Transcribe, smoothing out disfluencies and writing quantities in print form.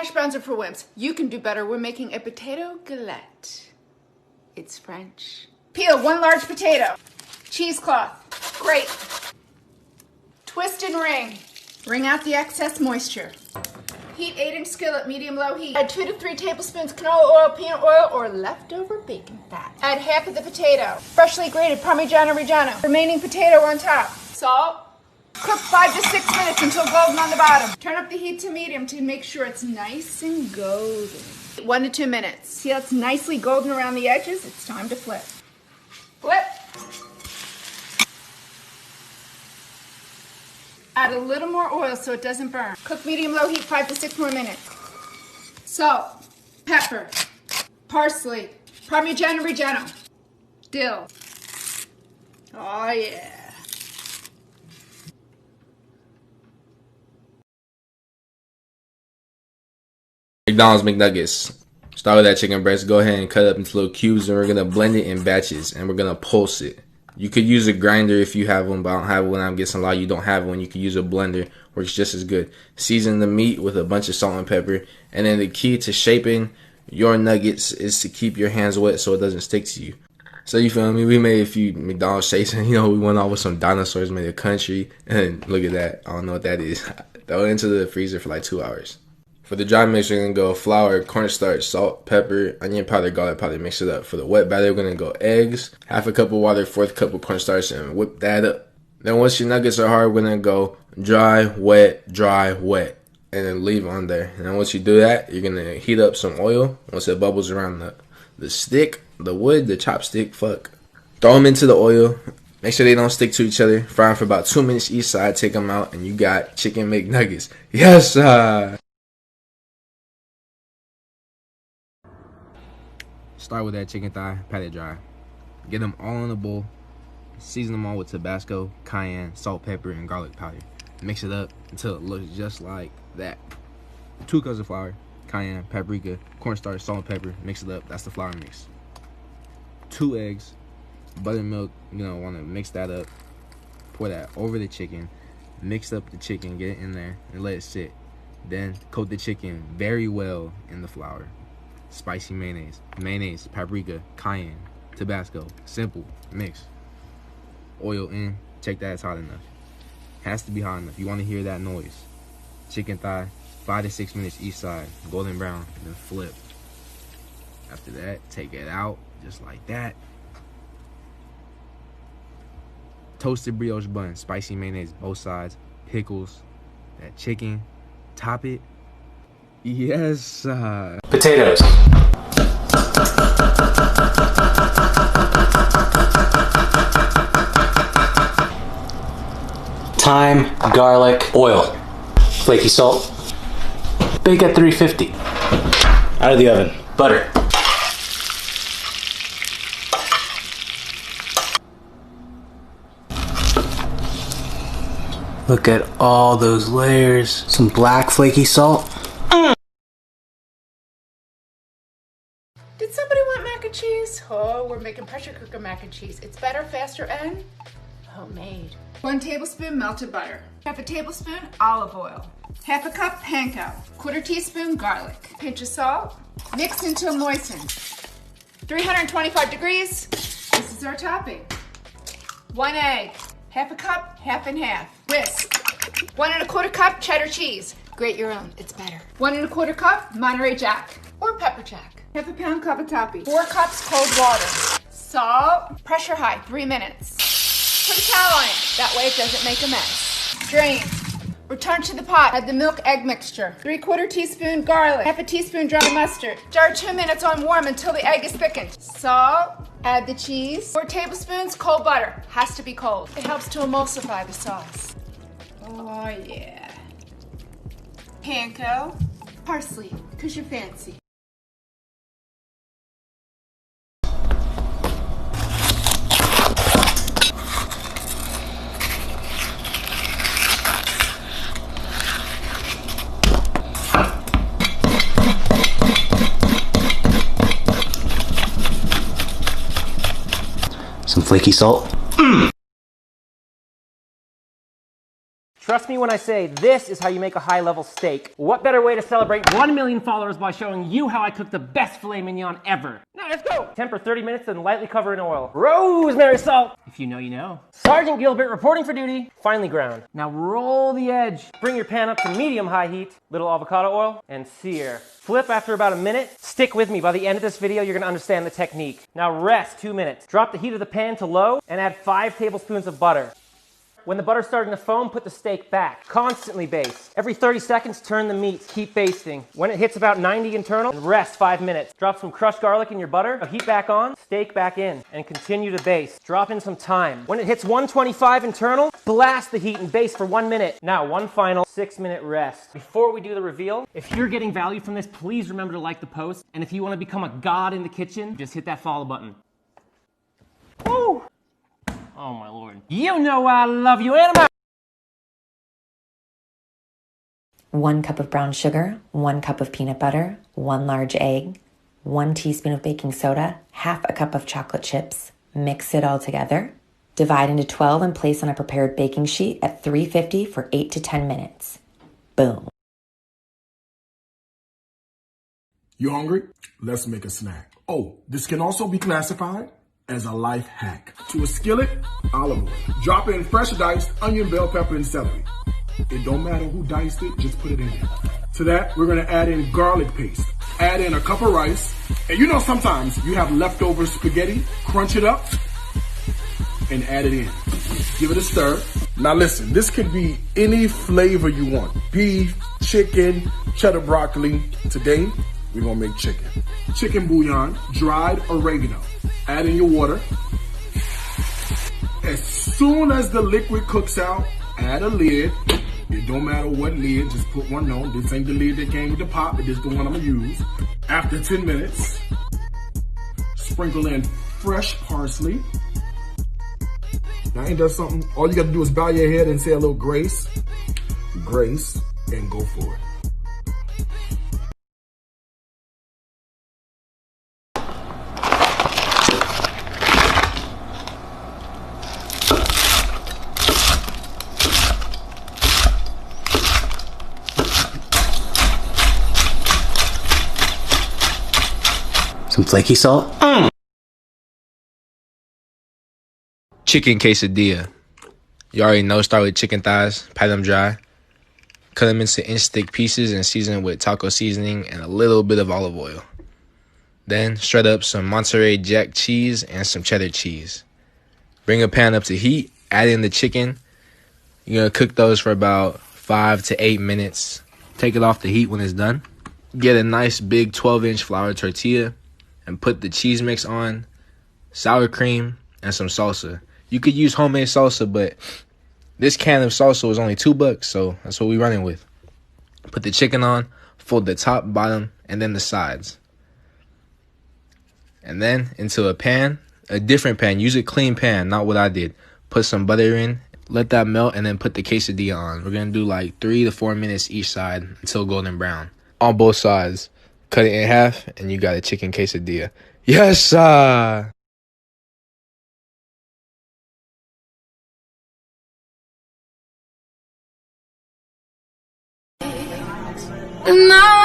Hash browns are for wimps. You can do better. We're making a potato galette. It's French. Peel 1 large potato. Cheesecloth. Grate. Twist and wring. Wring out the excess moisture. Heat 8-inch skillet, medium-low heat. Add 2 to 3 tablespoons canola oil, peanut oil, or leftover bacon fat. Add half of the potato. Freshly grated Parmigiano Reggiano. Remaining potato on top. Salt. Cook 5 to 6 minutes until golden on the bottom. Turn up the heat to medium to make sure it's nice and golden. 1 to 2 minutes. See how it's nicely golden around the edges? It's time to flip. Flip. Add a little more oil so it doesn't burn. Cook medium-low heat 5 to 6 more minutes. Salt, pepper, parsley, Parmigiano Reggiano, dill. Oh yeah. McDonald's McNuggets. Start with that chicken breast. Go ahead and cut it up into little cubes, and we're gonna blend it in batches, and we're gonna pulse it. You could use a grinder if you have one, but I don't have one. I'm guessing a lot of you don't have one. You could use a blender, works just as good. Season the meat with a bunch of salt and pepper, and then the key to shaping your nuggets is to keep your hands wet so it doesn't stick to you. So you feel me? We made a few McDonald's shapes, and we went off with some dinosaurs, made a country, and look at that. I don't know what that is. Throw it into the freezer for like 2 hours. For the dry mix, we're going to go flour, cornstarch, salt, pepper, onion powder, garlic powder, mix it up. For the wet batter, we're going to go eggs, half a cup of water, 1/4 cup of cornstarch, and whip that up. Then once your nuggets are hard, we're going to go dry, wet, and then leave on there. And then once you do that, you're going to heat up some oil. Once it bubbles around the stick, the wood, the chopstick, throw them into the oil. Make sure they don't stick to each other. Fry them for about 2 minutes each side. Take them out, and you got chicken McNuggets. Yes, Start with that chicken thigh, pat it dry. Get them all in a bowl. Season them all with Tabasco, cayenne, salt, pepper, and garlic powder. Mix it up until it looks just like that. 2 cups of flour, cayenne, paprika, cornstarch, salt, and pepper. Mix it up. That's the flour mix. 2 eggs, buttermilk. Want to mix that up. Pour that over the chicken. Mix up the chicken, get it in there, and let it sit. Then coat the chicken very well in the flour. Spicy mayonnaise, paprika, cayenne, Tabasco. Simple. Mix. Oil in. Check that it's hot enough. Has to be hot enough. You want to hear that noise. Chicken thigh, 5 to 6 minutes each side. Golden brown. Then flip. After that, take it out. Just like that. Toasted brioche bun. Spicy mayonnaise both sides. Pickles. That chicken. Top it. Yes. Potatoes. Thyme, garlic, oil, flaky salt. Bake at 350. Out of the oven. Butter. Look at all those layers. Some black flaky salt. Did somebody want mac and cheese? Oh, we're making pressure cooker mac and cheese. It's better, faster, and homemade. 1 tablespoon melted butter. Half a tablespoon olive oil. Half a cup panko. 1/4 teaspoon garlic. Pinch of salt. Mix until moistened. 325 degrees. This is our topping. 1 egg. Half a cup, half and half. Whisk. 1 1/4 cup cheddar cheese. Grate your own, it's better. 1 1/4 cup Monterey Jack or pepper jack. Half a pound cavatappi. 4 cups cold water. Salt. Pressure high, 3 minutes. Put a towel on it, that way it doesn't make a mess. Drain. Return to the pot. Add the milk egg mixture. 3/4 teaspoon garlic. Half a teaspoon dry mustard. Jar 2 minutes on warm until the egg is thickened. Salt. Add the cheese. 4 tablespoons cold butter. Has to be cold. It helps to emulsify the sauce. Oh yeah. Panko. Parsley, cause you're fancy. Some flaky salt. Trust me when I say this is how you make a high-level steak. What better way to celebrate 1 million followers by showing you how I cook the best filet mignon ever? Now let's go! Temper 30 minutes and lightly cover in oil. Rosemary salt! If you know, you know. Sergeant Gilbert reporting for duty. Finely ground. Now roll the edge. Bring your pan up to medium-high heat. Little avocado oil and sear. Flip after about a minute. Stick with me. By the end of this video, you're gonna understand the technique. Now rest 2 minutes. Drop the heat of the pan to low and add 5 tablespoons of butter. When the butter's starting to foam, put the steak back. Constantly baste. Every 30 seconds, turn the meat. Keep basting. When it hits about 90 internal, rest 5 minutes. Drop some crushed garlic in your butter. Heat back on, steak back in, and continue to baste. Drop in some thyme. When it hits 125 internal, blast the heat and baste for 1 minute. Now, one final 6-minute rest. Before we do the reveal, if you're getting value from this, please remember to like the post. And if you want to become a god in the kitchen, just hit that follow button. Woo! Oh my lord. You know I love you, Anima! 1 cup of brown sugar, 1 cup of peanut butter, 1 large egg, 1 teaspoon of baking soda, half a cup of chocolate chips. Mix it all together. Divide into 12 and place on a prepared baking sheet at 350 for 8 to 10 minutes. Boom. You hungry? Let's make a snack. Oh, this can also be classified as a life hack. To a skillet, olive oil. Drop in fresh diced onion, bell pepper, and celery. It don't matter who diced it, just put it in there. To that, we're gonna add in garlic paste. Add in a cup of rice. And you know sometimes you have leftover spaghetti, crunch it up, and add it in. Give it a stir. Now listen, this could be any flavor you want. Beef, chicken, cheddar broccoli. Today, we're gonna make chicken. Chicken bouillon, dried oregano. Add in your water. As soon as the liquid cooks out, add a lid. It don't matter what lid, just put one on. This ain't the lid that came with the pot, but this is the one I'm gonna use. After 10 minutes, sprinkle in fresh parsley. Now ain't that something? All you gotta do is bow your head and say a little grace. Grace, and go for it. Some flaky salt. Chicken quesadilla. You already know, start with chicken thighs, pat them dry, cut them into inch thick pieces and season with taco seasoning and a little bit of olive oil. Then shred up some Monterey Jack cheese and some cheddar cheese. Bring a pan up to heat, add in the chicken. You're gonna cook those for about 5 to 8 minutes. Take it off the heat when it's done. Get a nice big 12-inch flour tortilla and put the cheese mix on, sour cream, and some salsa. You could use homemade salsa, but this can of salsa was only $2, so that's what we're running with. Put the chicken on, fold the top, bottom, and then the sides. And then into a pan, a different pan. Use a clean pan, not what I did. Put some butter in, let that melt, and then put the quesadilla on. We're going to do like 3 to 4 minutes each side until golden brown. On both sides. Cut it in half, and you got a chicken quesadilla. Yes, sir! And now